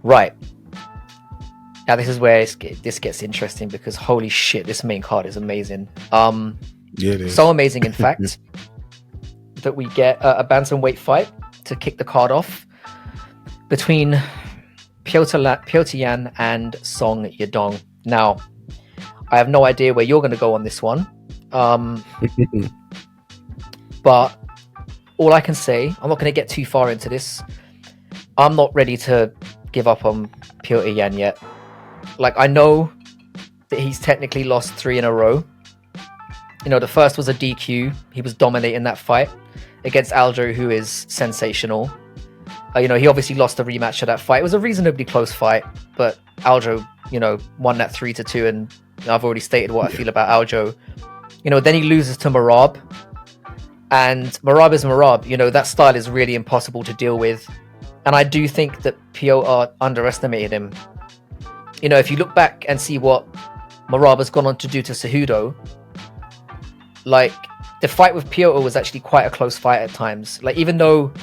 Right. Now this is where this gets interesting, because holy shit, this main card is amazing. Yeah, it is. So amazing, in fact, that we get a bantamweight fight to kick the card off between Piotr Yan and Song Yadong. Now, I have no idea where you're going to go on this one, but all I can say, I'm not going to get too far into this. I'm not ready to give up on Piotr Yan yet. Like, I know that he's technically lost 3 in a row. You know, the first was a DQ. He was dominating that fight against Aljo, who is sensational. You know, he obviously lost the rematch of that fight. It was a reasonably close fight, but Aljo, you know, won that 3-2, and I've already stated what I feel about Aljo. You know, then he loses to Merab, and Merab is Merab. You know, that style is really impossible to deal with, and I do think that Piotr underestimated him. You know, if you look back and see what Merab has gone on to do to Cejudo, like, the fight with Piotr was actually quite a close fight at times. Like, even though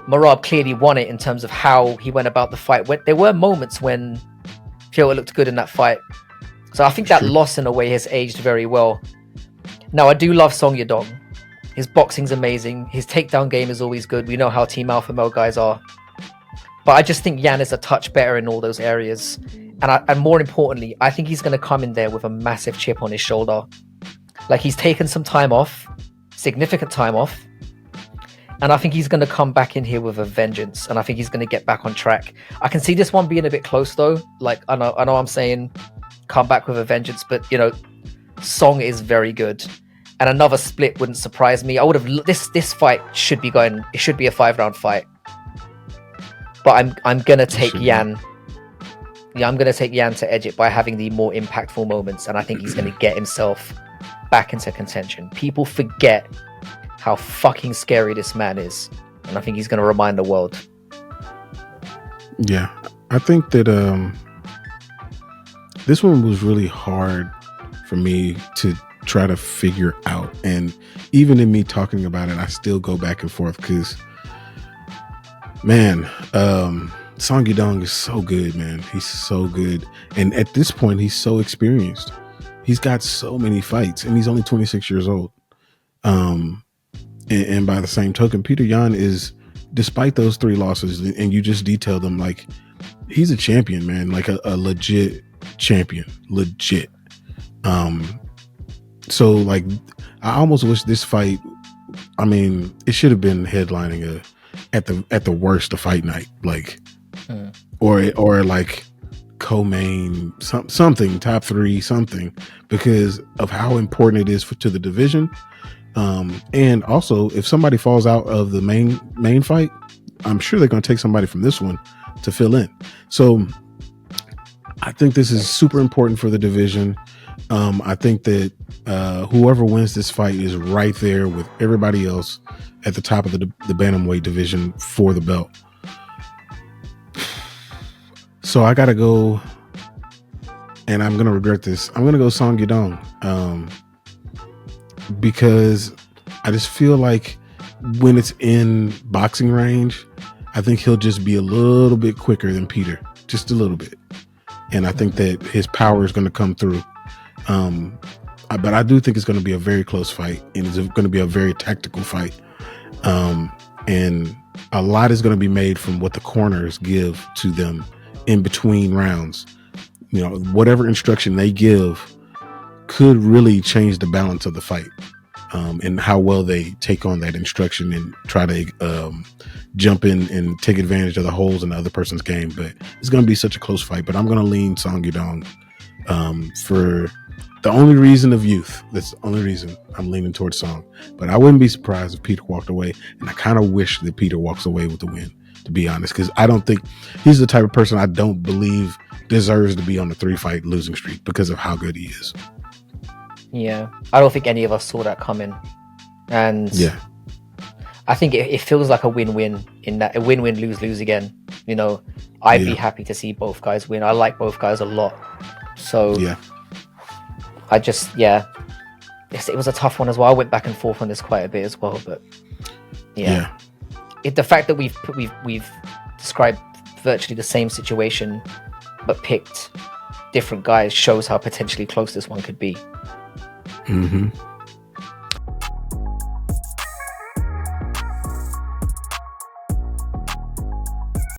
Merab clearly won it in terms of how he went about the fight, there were moments when Piotr looked good in that fight. So I think that loss, in a way, has aged very well. Now, I do love Song Yadong. His boxing's amazing. His takedown game is always good. We know how Team Alpha Male guys are. But I just think Yan is a touch better in all those areas. And more importantly, I think he's going to come in there with a massive chip on his shoulder. Like, he's taken some time off, significant time off. And I think he's going to come back in here with a vengeance. And I think he's going to get back on track. I can see this one being a bit close, though. Like, I know I'm saying come back with a vengeance, but, you know, Song is very good. And another split wouldn't surprise me. I would have... This fight should be going... It should be a 5-round fight. But I'm going to take Yan... Yeah, I'm going to take Yan to edge it by having the more impactful moments. And I think he's going to get himself back into contention. People forget how fucking scary this man is. And I think he's going to remind the world. Yeah. I think that this one was really hard for me to try to figure out. And even in me talking about it, I still go back and forth because, man, Song Yadong is so good, man. He's so good. And at this point, he's so experienced. He's got so many fights, and he's only 26 years old. And by the same token, Piotr Yan is, despite those 3 losses, and you just detailed them, like, he's a champion, man. Like a legit champion. Legit. So, like, I almost wish this fight, I mean, it should have been headlining at the worst a fight night. Like, or like co-main something, top 3 something, because of how important it is to the division. And also, if somebody falls out of the main fight, I'm sure they're going to take somebody from this one to fill in. So I think this is super important for the division. I think that whoever wins this fight is right there with everybody else at the top of the bantamweight division for the belt. So I gotta go, and I'm gonna regret this. I'm gonna go Song Yadong, because I just feel like when it's in boxing range, I think he'll just be a little bit quicker than Peter, just a little bit, and I think that his power is gonna come through. But I do think it's gonna be a very close fight, and it's gonna be a very tactical fight, and a lot is gonna be made from what the corners give to them in between rounds. You know, whatever instruction they give could really change the balance of the fight, and how well they take on that instruction and try to jump in and take advantage of the holes in the other person's game. But it's going to be such a close fight. But I'm going to lean Song Yadong for the only reason of youth. That's the only reason I'm leaning towards Song. But I wouldn't be surprised if Peter walked away, and I kind of wish that Peter walks away with the win, to be honest, because I don't think he's the type of person I don't believe deserves to be on the 3-fight losing streak because of how good he is. Yeah, I don't think any of us saw that coming, and yeah, I think it feels like a win-win, in that a win-win, lose-lose again. You know, I'd be happy to see both guys win. I like both guys a lot, so yeah, I just, yeah, it was a tough one as well. I went back and forth on this quite a bit as well, but yeah. The fact that we've described virtually the same situation but picked different guys shows how potentially close this one could be. Mm-hmm.